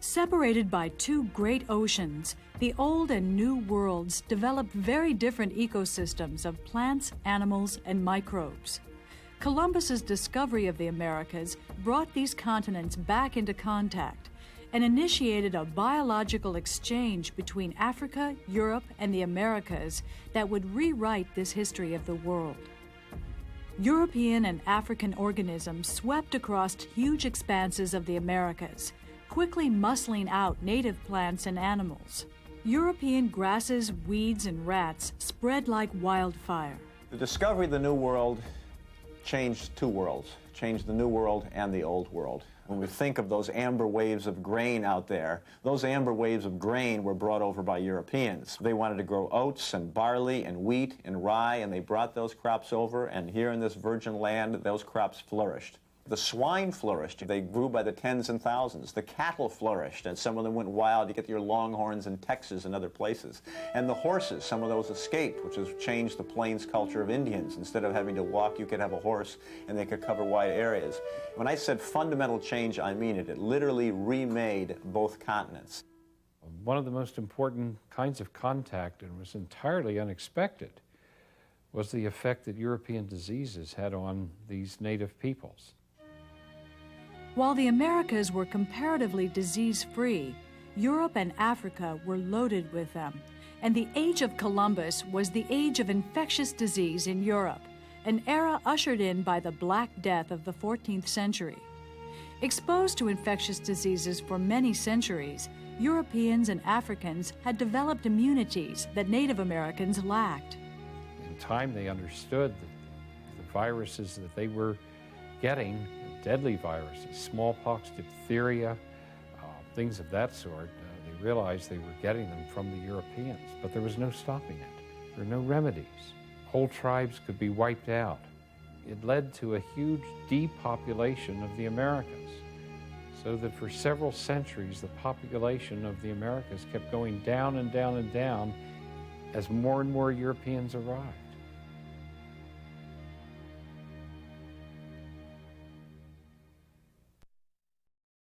Separated by two great oceans, the Old and New Worlds developed very different ecosystems of plants, animals, and microbes. Columbus's discovery of the Americas brought these continents back into contact and initiated a biological exchange between Africa, Europe, and the Americas that would rewrite this history of the world. European and African organisms swept across huge expanses of the Americas, quickly muscling out native plants and animals. European grasses, weeds, and rats spread like wildfire. The discovery of the New World changed two worlds, changed the New World and the Old World. When we think of those amber waves of grain out there, those amber waves of grain were brought over by Europeans. They wanted to grow oats and barley and wheat and rye, and they brought those crops over, and here in this virgin land, those crops flourished. The swine flourished. They grew by the tens and thousands. The cattle flourished, and some of them went wild. You get your longhorns in Texas and other places. And the horses, some of those escaped, which has changed the plains culture of Indians. Instead of having to walk, you could have a horse, and they could cover wide areas. When I said fundamental change, I mean it. It literally remade both continents. One of the most important kinds of contact, and was entirely unexpected, was the effect that European diseases had on these native peoples. While the Americas were comparatively disease-free, Europe and Africa were loaded with them, and the age of Columbus was the age of infectious disease in Europe, an era ushered in by the Black Death of the 14th century. Exposed to infectious diseases for many centuries, Europeans and Africans had developed immunities that Native Americans lacked. In time, they understood that the viruses that they were getting, deadly viruses, smallpox, diphtheria, things of that sort, they realized they were getting them from the Europeans, but there was no stopping it. There were no remedies. Whole tribes could be wiped out. It led to a huge depopulation of the Americas, so that for several centuries the population of the Americas kept going down and down and down as more and more Europeans arrived.